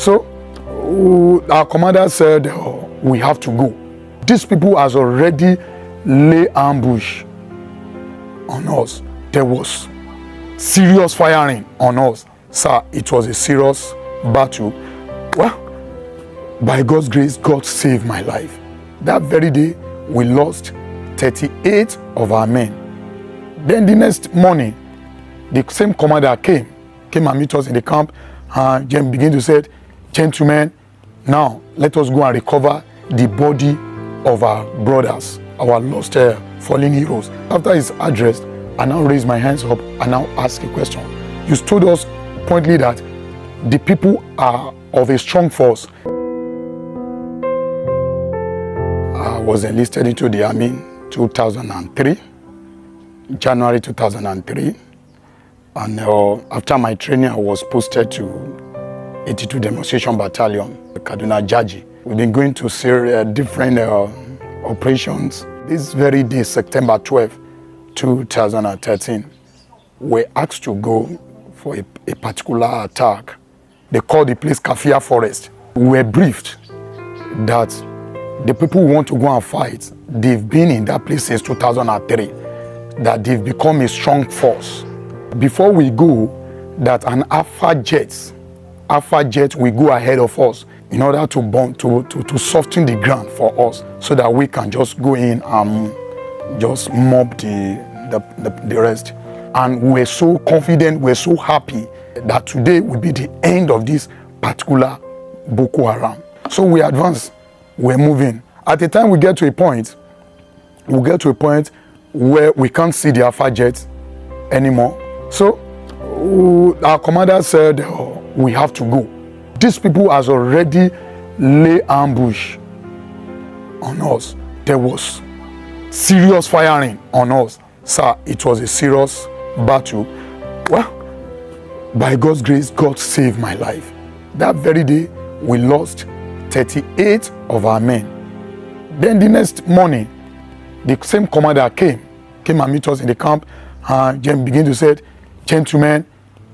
So our commander said, we have to go. These people has already lay ambush on us. There was serious firing on us. Sir, it was a serious battle. Well, by God's grace, God saved my life. That very day, we lost 38 of our men. Then the next morning, the same commander came and meet us in the camp and began to say, gentlemen, now let us go and recover the body of our brothers, our lost fallen heroes. After his address, I now raise my hands up and now ask a question. You told us pointedly that the people are of a strong force. I was enlisted into the army 2003, January 2003. And after my training, I was posted to 82 Demonstration Battalion, Kaduna Jaji. We've been going to see different operations. This very day, September 12, 2013, we're asked to go for a particular attack. They call the place Kafia Forest. We were briefed that the people who want to go and fight, they've been in that place since 2003, that they've become a strong force. Before we go, that an Alpha jet will go ahead of us in order to bomb, to soften the ground for us, so that we can just go in and just mob the rest. And we're so confident, we're so happy that today will be the end of this particular Boko Haram. So we advance, we're moving. At the time we get to a point where we can't see the Alpha jet anymore. So our commander said, we have to go. These people has already lay ambush on us. There was serious firing on us. Sir, it was a serious battle. Well, by God's grace, God saved my life. That very day, we lost 38 of our men. Then the next morning, the same commander came and meet us in the camp and began to say, gentlemen,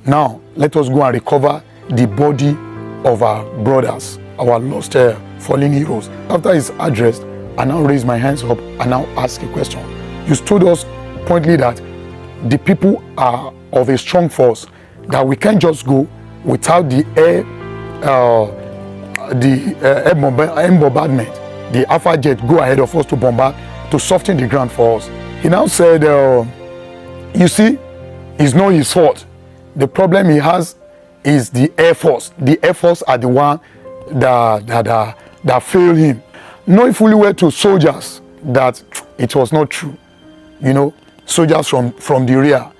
now let us go and recover the body of our brothers, our lost fallen heroes. After his address, I now raise my hands up and now ask a question. You told us pointedly that the people are of a strong force, that we can't just go without the air bombardment. The Alpha jet go ahead of us to bombard, to soften the ground for us. He now said, you see, it's not his fault. The problem he has is the Air Force. The Air Force are the one that failed him. Knowing fully well to soldiers that it was not true. You know, soldiers from the rear,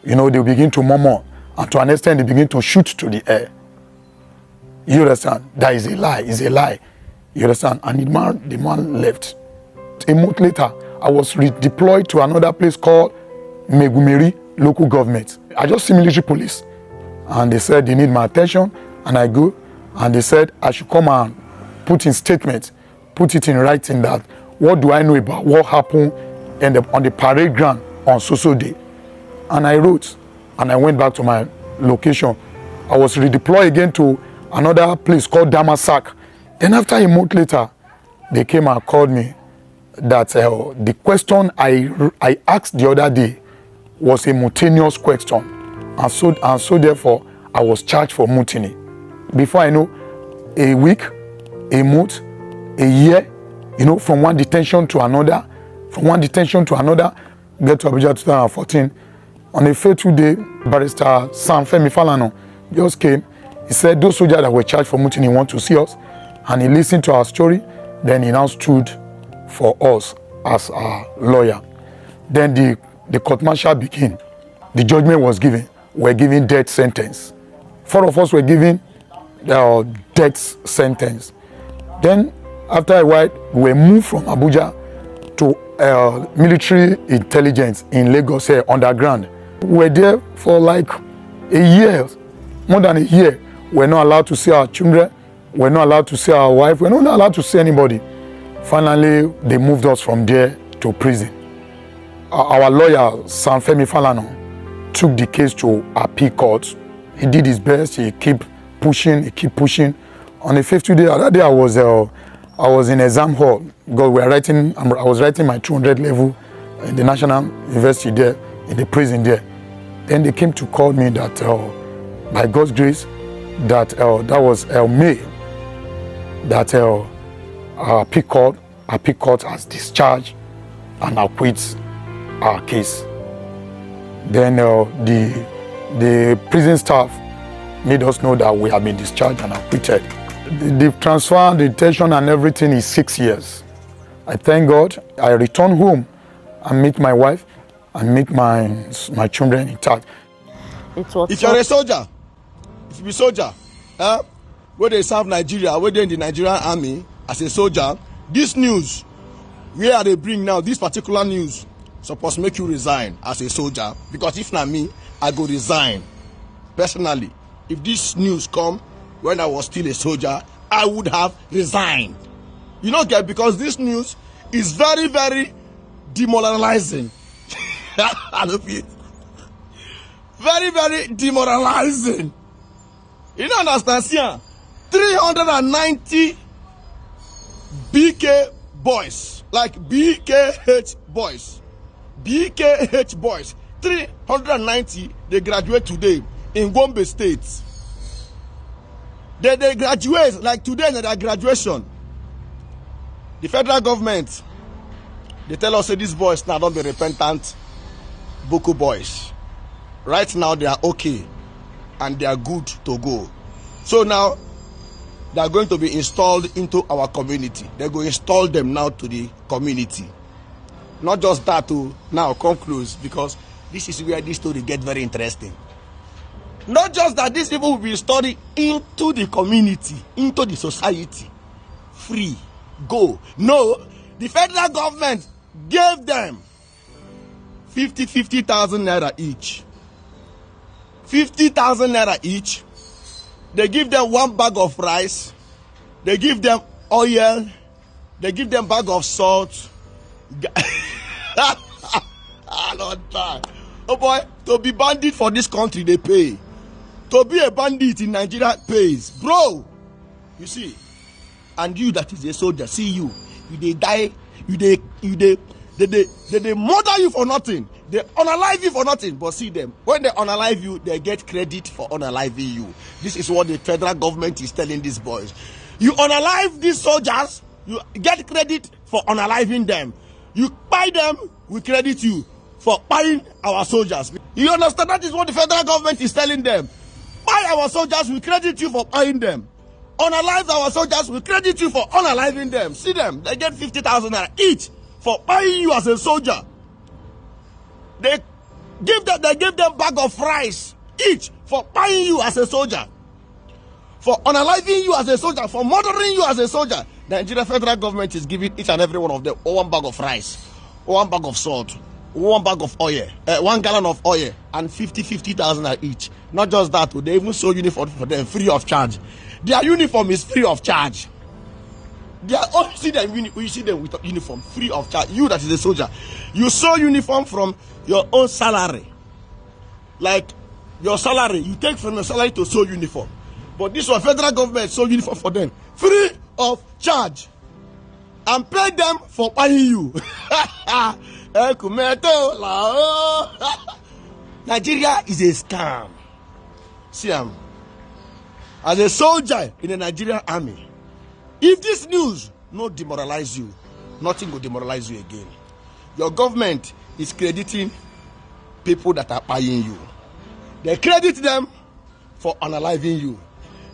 you know, they begin to murmur, and to an extent they begin to shoot to the air. You understand? That is a lie. It's a lie. You understand? And the man left. A month later, I was redeployed to another place called Megumeri local government. I just see military police, and they said they need my attention, and I go, and they said I should come and put in statement, put it in writing that what do I know about what happened on the parade ground on so day. And I wrote, and I went back to my location. I was redeployed again to another place called Damasak. Then after a month later, they came and called me that the question I asked the other day was a mutinous question, and so therefore I was charged for mutiny. Before I know, a week, a month, a year, you know, from one detention to another, get to Abuja 2014. On a fateful day, Barrister Sam Femi Falana just came. He said those soldiers that were charged for mutiny want to see us, and he listened to our story. Then he now stood for us as our lawyer. Then the court martial began. The judgment was given. We're given death sentence. 4 of us were given death sentence. Then after a while, we were moved from Abuja to military intelligence in Lagos here underground. We were there for like a year, more than a year. We're not allowed to see our children. We're not allowed to see our wife. We're not allowed to see anybody. Finally, they moved us from there to prison. Our lawyer, Sanfemi Falana, took the case to appeal court. He did his best. He kept pushing, he keep pushing. On the 50th day, that day I was in exam hall because I was writing my 200 level in the National University there, in the prison there. Then they came to call me that by God's grace, that was May, that appeal court has discharged and acquits our case. Then the prison staff made us know that we have been discharged and acquitted. The transfer, the detention and everything is 6 years. I thank God. I return home and meet my wife and meet my children intact. If you're a soldier, if you be soldier, where they serve Nigeria, where they in the Nigerian army as a soldier, this news, where they bring now, this particular news, supposed to make you resign as a soldier. Because if not me, I go resign. Personally, if this news come when I was still a soldier, I would have resigned. You know, get because this news is very, very demoralizing. I love it. Very, very demoralizing. You don't understand, see? 390 BK boys, like BKH boys, 390, they graduate today in Gombe State. They graduate, like today in their graduation. The federal government, they tell us that these boys now don't be repentant Boko boys. Right now they are okay and they are good to go. So now they are going to be installed into our community. They're going to install them now to the community. Not just that to now come close, because this is where this story gets very interesting. Not just that these people will be installed into the community, into the society. Free. Go. No, the federal government gave them 50,000 naira each. 50,000 naira each. They give them 1 bag of rice. They give them oil. They give them bag of salt. Oh boy, to be bandit for this country, they pay. To be a bandit in Nigeria pays. Bro, you see. And you that is a soldier, see you. They die. They murder you for nothing. They unalive you for nothing. But see them. When they unalive you, they get credit for unaliving you. This is what the federal government is telling these boys. You unalive these soldiers, you get credit for unaliving them. You buy them, we credit you for buying our soldiers. You understand? That is what the federal government is telling them. Buy our soldiers, we credit you for buying them. Unalive our soldiers, we credit you for unaliving them. See them, they get 50,000 naira each for buying you as a soldier. They give them bag of rice each for buying you as a soldier. For unaliving you as a soldier, for murdering you as a soldier. The Nigeria federal government is giving each and every one of them 1 bag of rice, 1 bag of salt, 1 bag of oil, 1 gallon of oil, and 50,000 each. Not just that, they even sew uniform for them free of charge. Their uniform is free of charge. You see them with uniform free of charge. You that is a soldier, you sew uniform from your own salary. Like your salary, you take from your salary to sew uniform. But this one, federal government sew uniform for them free of charge, and pay them for buying you. Nigeria is a scam. See, as a soldier in the Nigerian army, if this news not demoralize you, nothing will demoralize you again. Your government is crediting people that are buying you. They credit them for unaliving you.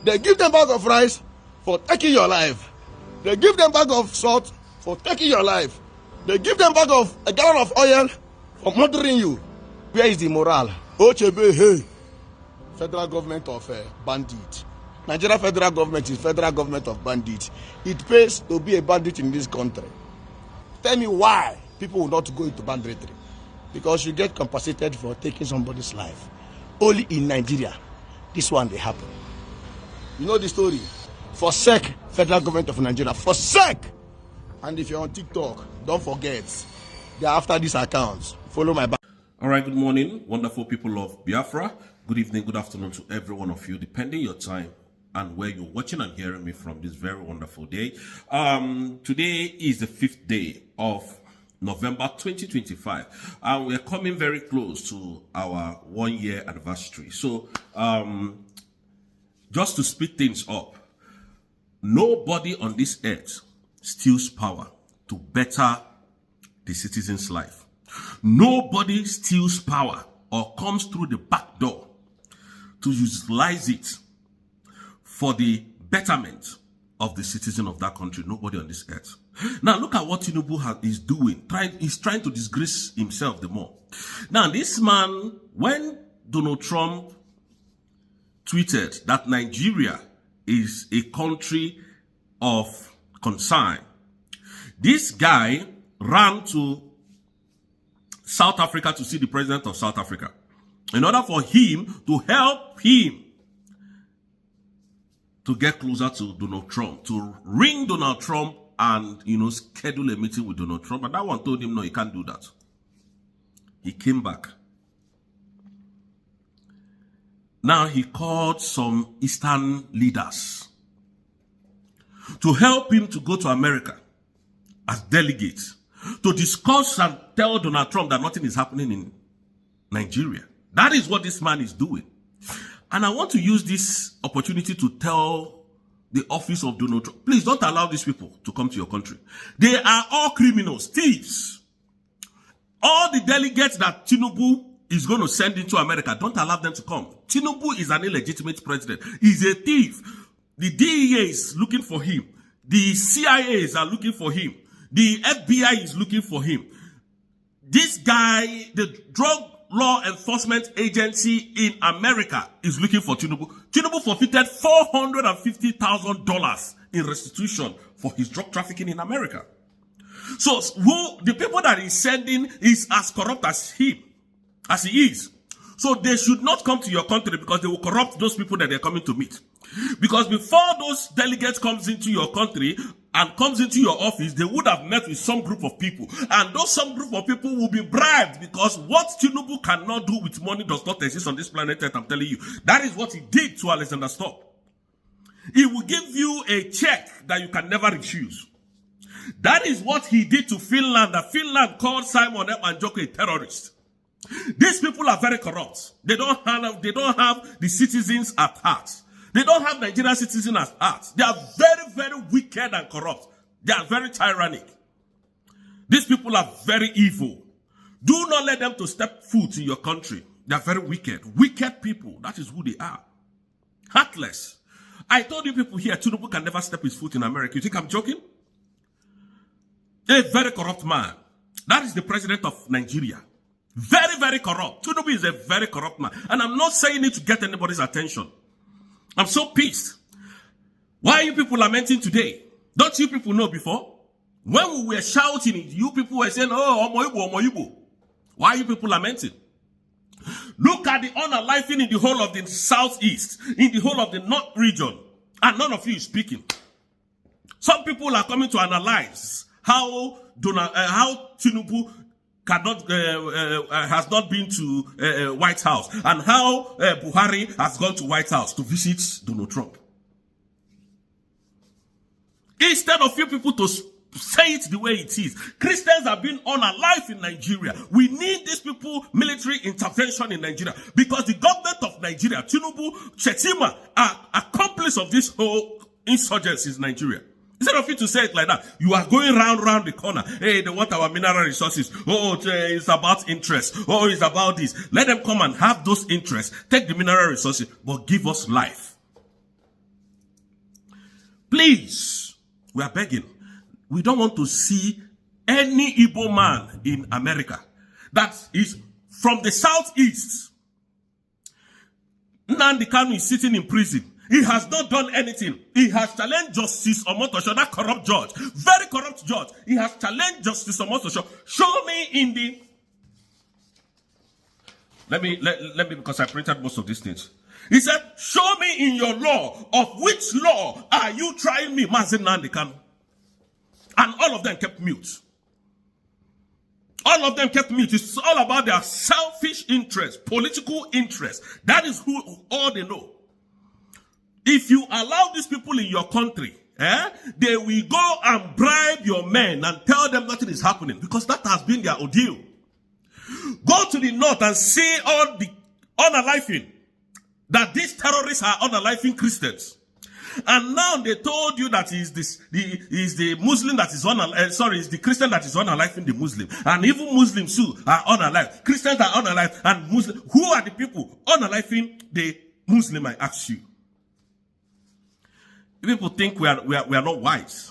They give them bag of rice for taking your life. They give them bag of salt for taking your life. They give them bag of a gallon of oil for murdering you. Where is the morale? Ochebe, hey, federal government of bandit. Nigeria federal government is federal government of bandits. It pays to be a bandit in this country. Tell me why people will not go into banditry. Because you get compensated for taking somebody's life. Only in Nigeria, this one they happen. You know the story. Forsake federal government of Nigeria. Forsake. And if you're on TikTok, don't forget, they're after these accounts. Follow my back. All right, good morning, wonderful people of Biafra. Good evening, good afternoon to every one of you, depending your time and where you're watching and hearing me from this very wonderful day. Today is the 5th day of November 2025, and we're coming very close to our 1-year anniversary. So just to speed things up, nobody on this earth steals power to better the citizen's life. Nobody steals power or comes through the back door to utilize it for the betterment of the citizen of that country. Nobody on this earth. Now look at what Tinubu is doing. He's trying to disgrace himself the more. Now this man, when Donald Trump tweeted that Nigeria is a country of concern, this guy ran to South Africa to see the president of South Africa in order for him to help him to get closer to Donald Trump, to ring Donald Trump and, schedule a meeting with Donald Trump. And that one told him, no, he can't do that. He came back. Now he called some Eastern leaders to help him to go to America as delegates to discuss and tell Donald Trump that nothing is happening in Nigeria. That is what this man is doing. And I want to use this opportunity to tell the office of Donald Trump, please don't allow these people to come to your country. They are all criminals, thieves. All the delegates that Tinubu is going to send into America, don't allow them to come. Tinubu is an illegitimate president. He's a thief. The DEA is looking for him. The CIAs are looking for him. The FBI is looking for him. This guy, the Drug Law Enforcement Agency in America is looking for Tinubu. Tinubu forfeited $450,000 in restitution for his drug trafficking in America. So the people that he's sending is as corrupt as he is. So they should not come to your country because they will corrupt those people that they're coming to meet. Because before those delegates comes into your country and comes into your office, they would have met with some group of people. And those some group of people will be bribed because what Tinubu cannot do with money does not exist on this planet Earth, I'm telling you. That is what he did to Alexander Stubb. He will give you a check that you can never refuse. That is what he did to Finland. That Finland called Simon and Joko a terrorist. These people are very corrupt. They don't have the citizens at heart. They don't have Nigerian citizens at heart. They are very, very wicked and corrupt. They are very tyrannic. These people are very evil. Do not let them to step foot in your country. They are very wicked. Wicked people. That is who they are. Heartless. I told you people here, Tinubu can never step his foot in America. You think I'm joking? A very corrupt man. That is the president of Nigeria. Very, very corrupt. Tinubu is a very corrupt man. And I'm not saying it to get anybody's attention. I'm so pissed. Why are you people lamenting today? Don't you people know before? When we were shouting it, you people were saying, oh, Omoibo, Omoibo. Why are you people lamenting? Look at the unaliving in the whole of the southeast, in the whole of the north region, and none of you is speaking. Some people are coming to analyze how Tinubu has not been to White House, and how Buhari has gone to White House to visit Donald Trump. Instead of you people to say it the way it is, Christians have been unalive in Nigeria. We need these people military intervention in Nigeria because the government of Nigeria, Tinubu, Chetima, are accomplices of this whole insurgency in Nigeria. Instead of you to say it like that, you are going round the corner. Hey, they want our mineral resources. Oh, it's about interest. Oh, it's about this. Let them come and have those interests. Take the mineral resources, but give us life. Please, we are begging. We don't want to see any Igbo man in America that is from the southeast. Nnamdi Kanu is sitting in prison. He has not done anything. He has challenged Justice Omotosho, that corrupt judge, very corrupt judge. He has challenged Justice Omotosho. Show me in the... Let me, because I printed most of these things. He said, show me in your law, of which law are you trying me, Mazi Nnamdi Kanu? And all of them kept mute. All of them kept mute. It's all about their selfish interest, political interest. That is all they know. If you allow these people in your country, they will go and bribe your men and tell them nothing is happening, because that has been their ordeal. Go to the north and see all the unaliving, that these terrorists are unaliving Christians. And now they told you that is the Muslim that is is the Christian that is unaliving the Muslim. And even Muslims too are unalive. Christians are unalive. And Muslim, who are the people unaliving the Muslim, I ask you? People think we are not wise.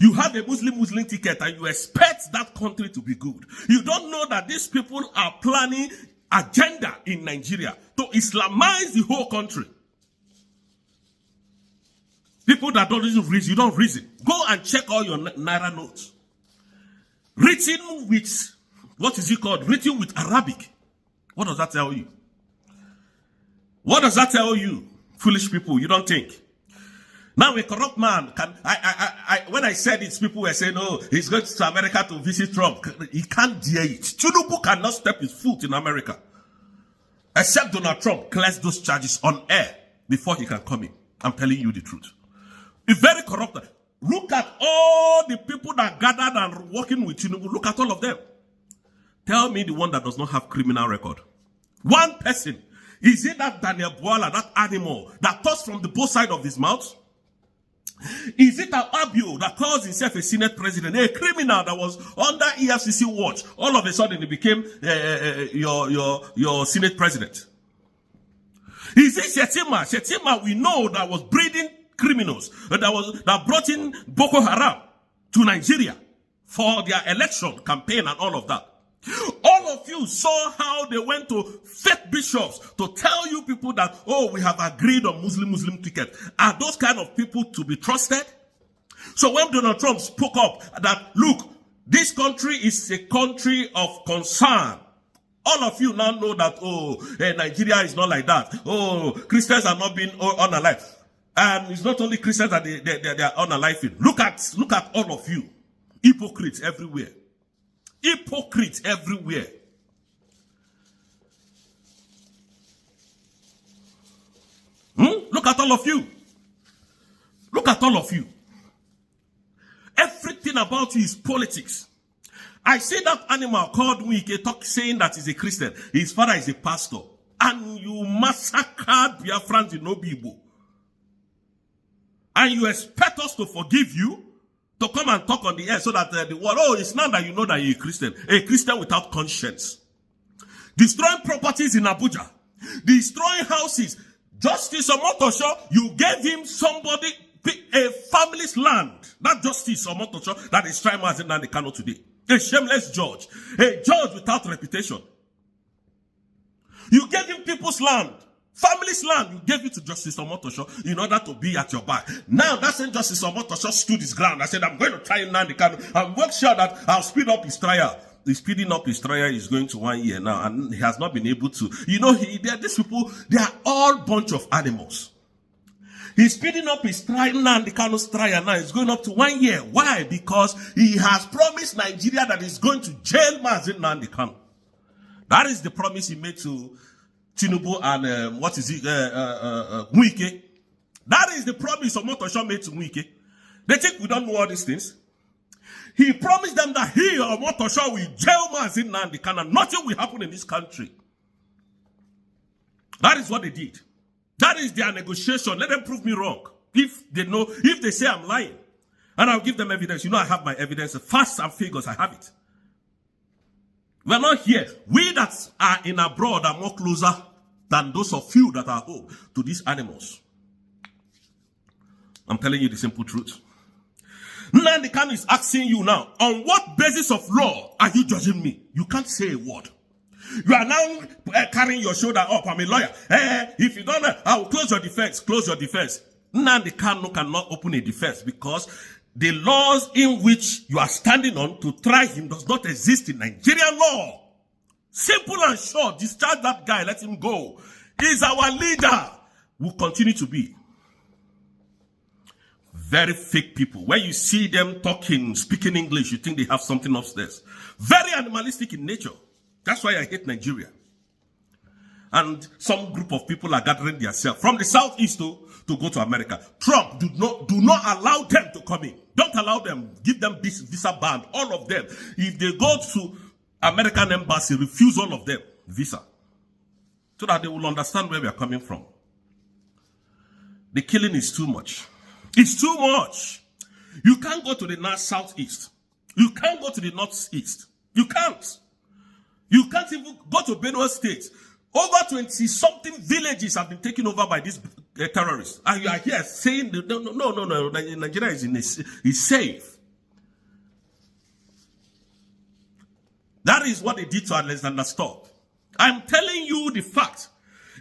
You have a Muslim ticket and you expect that country to be good. You don't know that these people are planning agenda in Nigeria to Islamize the whole country. People that don't reason, you don't reason. Go and check all your Naira notes. Written with, what is it called? Written with Arabic. What does that tell you? What does that tell you? Foolish people, you don't think. Now a corrupt man can, when I said it, people were saying, oh, he's going to America to visit Trump. He can't dare it. Tinubu cannot step his foot in America. Except Donald Trump clears those charges on air before he can come in. I'm telling you the truth. It's very corrupt. Look at all the people that gathered and working with Tinubu. Look at all of them. Tell me the one that does not have criminal record. One person. Is it that Daniel Bwala, that animal that talks from the both sides of his mouth? Is it an Abio that calls himself a Senate president, a criminal that was under EFCC watch? All of a sudden he became your Senate president. Is it Shetima? Shetima, we know, that was breeding criminals, that brought in Boko Haram to Nigeria for their election campaign and all of that. All of you saw how they went to fake bishops to tell you people that, oh, we have agreed on Muslim ticket. Are those kind of people to be trusted? So when Donald Trump spoke up that, look, this country is a country of concern, all of you now know that, oh, Nigeria is not like that. Oh, Christians are not being unalive. And it's not only Christians that they are unaliving. Look at all of you. Hypocrites everywhere. Hypocrites everywhere. Look at all of you. Look at all of you. Everything about you is politics. I see that animal called Wike talk saying that he's a Christian. His father is a pastor. And you massacred Biafrans in Obibo. And you expect us to forgive you? To come and talk on the air so that the world, oh, it's not that you know that you're a Christian without conscience. Destroying properties in Abuja. Destroying houses. Justice Omotosho, you gave him somebody, a family's land. That Justice Omotosho that is trying as in Nnamdi Kanu today. A shameless judge. A judge without reputation. You gave him people's land. Family's land, you gave it to Justice Omotosho in order to be at your back. Now, that same Justice Omotosho stood his ground. I said, I'm going to try Nnamdi Kanu and make sure that I'll speed up his trial. The speeding up his trial is going to 1 year now, and he has not been able to. You know, these people, they are all bunch of animals. He's speeding up his trial, Nnamdi Kanu's trial now. It's going up to 1 year. Why? Because he has promised Nigeria that he's going to jail Mazi Nnamdi Kanu. That is the promise he made to Tinubu and Wike. That is the promise Omotosho made to Wike. They think we don't know all these things. He promised them that he, Omotosho, will jail Mazi Nnamdi Kanu and nothing will happen in this country. That is what they did. That is their negotiation. Let them prove me wrong. If they say I'm lying. And I'll give them evidence. You know I have my evidence. Facts and figures, I have it. We're not here. We that are in abroad are more closer than those of you that are home to these animals. I'm telling you the simple truth. Nnamdi Kanu is asking you now, on what basis of law are you judging me? You can't say a word. You are now carrying your shoulder up. I'm a lawyer. If you don't know, I will close your defense. Close your defense. Nnamdi Kanu cannot open a defense because the laws in which you are standing on to try him does not exist in Nigerian law. Simple and short. Discharge that guy. Let him go. He's our leader. Will continue to be. Very fake people. When you see them talking, speaking English, you think they have something upstairs. Very animalistic in nature. That's why I hate Nigeria. and some group of people are gathering themselves from the southeast to go to America. Trump, do not allow them to come in. Don't allow them. Give them this visa ban, all of them. If they go to American embassy, refuse all of them visa, so that they will understand where we are coming from. The killing is too much. It's too much. You can't go to the southeast. You can't go to the northeast. You can't. You can't even go to Benue State. Over 20-something villages have been taken over by these terrorists. And you are here saying, no, Nigeria is safe. That is what they did to Alexander Stubb. I'm telling you the fact.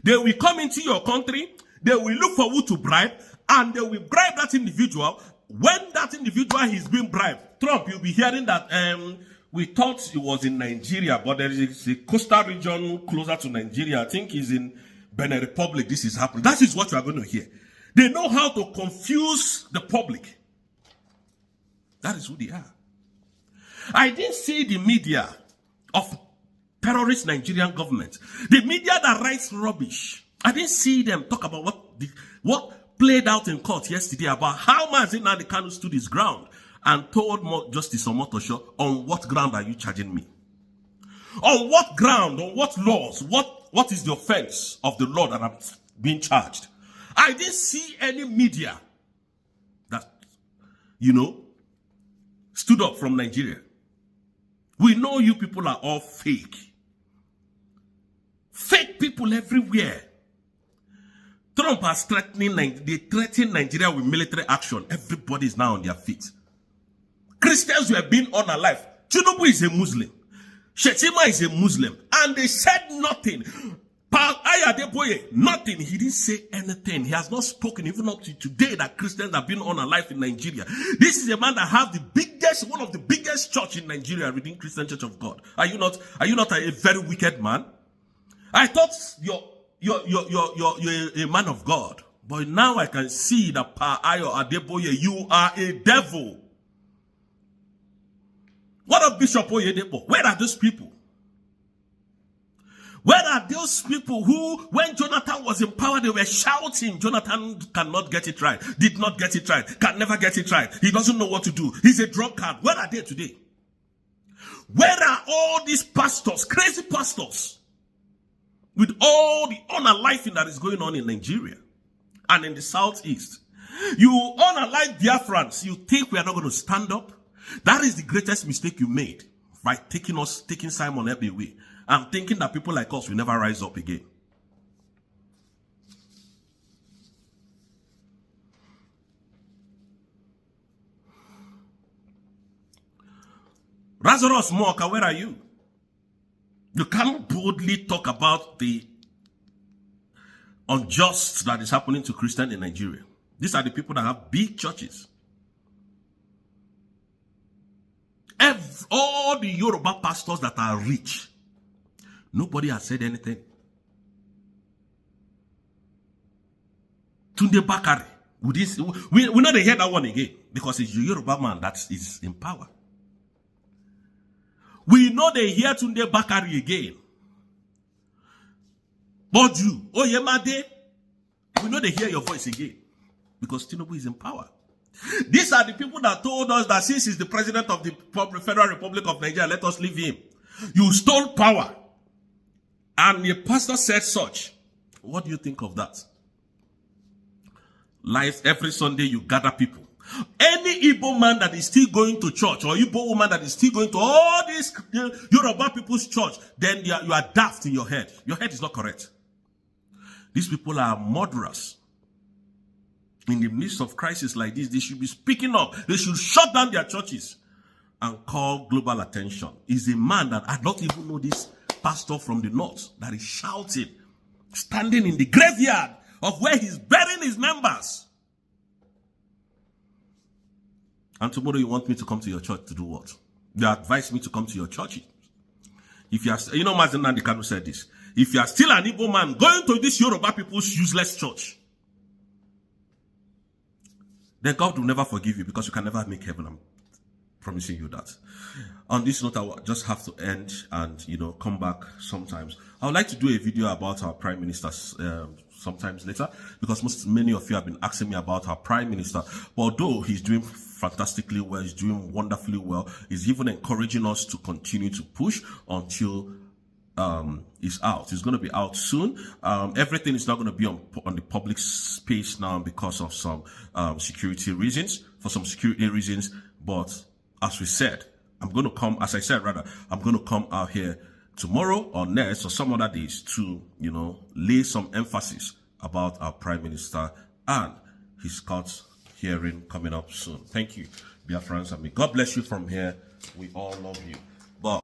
They will come into your country, they will look for who to bribe, and they will bribe that individual. When that individual is being bribed, Trump, you'll be hearing that we thought it was in Nigeria, but there is a coastal region closer to Nigeria. I think it's in Benin Republic this is happening. That is what you are going to hear. They know how to confuse the public. That is who they are. I didn't see the media of terrorist Nigerian government. The media that writes rubbish. I didn't see them talk about what played out in court yesterday about how Nnamdi Kanu stood his ground and told Justice Omotosho, on what ground are you charging me? On what ground, on what laws, what is the offense of the law that I'm being charged? I didn't see any media that, stood up from Nigeria. We know you people are all fake. Fake people everywhere. Trump has threatened Nigeria with military action. Everybody is now on their feet. Christians were being unalive. Tinubu is a Muslim. Shetima is a Muslim. And they said nothing. Nothing. He didn't say anything. He has not spoken even up to today that Christians have been unalive in Nigeria. This is a man that has one of the biggest church in Nigeria, Redeemed Christian Church of God. Are you not a very wicked man? I thought you're a man of God. But now I can see that you are a devil. What of Bishop Oyedepo? Where are those people? Where are those people who, when Jonathan was in power, they were shouting, Jonathan cannot get it right, did not get it right, can never get it right, he doesn't know what to do, he's a drunkard. Where are they today? Where are all these pastors, crazy pastors, with all the unaliving that is going on in Nigeria and in the southeast? You unalive Biafrans, you think we are not going to stand up? That is the greatest mistake you made by taking Simon Ekpa away and thinking that people like us will never rise up again. Lazarus Moka, where are you? You can't boldly talk about the unjust that is happening to Christians in Nigeria. These are the people that have big churches. All the Yoruba pastors that are rich, nobody has said anything. Tunde Bakare, we not hear that one again because it's the Yoruba man that is in power. We know they hear Tunde Bakare again. But you, Oyemade, we know they hear your voice again because Tinubu is in power. These are the people that told us that since he's the president of the Federal Republic of Nigeria, let us leave him. You stole power. And the pastor said such. What do you think of that? Life, every Sunday you gather people. Any Igbo man that is still going to church or Igbo woman that is still going to all these Yoruba people's church, then you are daft in your head. Your head is not correct. These people are murderers. In the midst of crisis like this, they should be speaking up. They should shut down their churches and call global attention. He's a man that I don't even know this pastor from the north that is shouting, standing in the graveyard of where he's burying his members. And tomorrow you want me to come to your church to do what? You advise me to come to your church. If you are, Nnamdi Kanu said this. If you are still an Igbo man going to this Yoruba people's useless church, then God will never forgive you because you can never make heaven. I'm promising you that. On this note, I will just have to end and, come back sometimes. I would like to do a video about our Prime Minister sometimes later, because many of you have been asking me about our Prime Minister. But although he's doing fantastically well, he's doing wonderfully well, he's even encouraging us to continue to push until is out. It's going to be out soon. Everything is not going to be on the public space now because of some security reasons, but as we said, I'm going to come out here tomorrow or next or some other days to, lay some emphasis about our Prime Minister and his court hearing coming up soon. Thank you, Biafrans, and may God bless you from here. We all love you.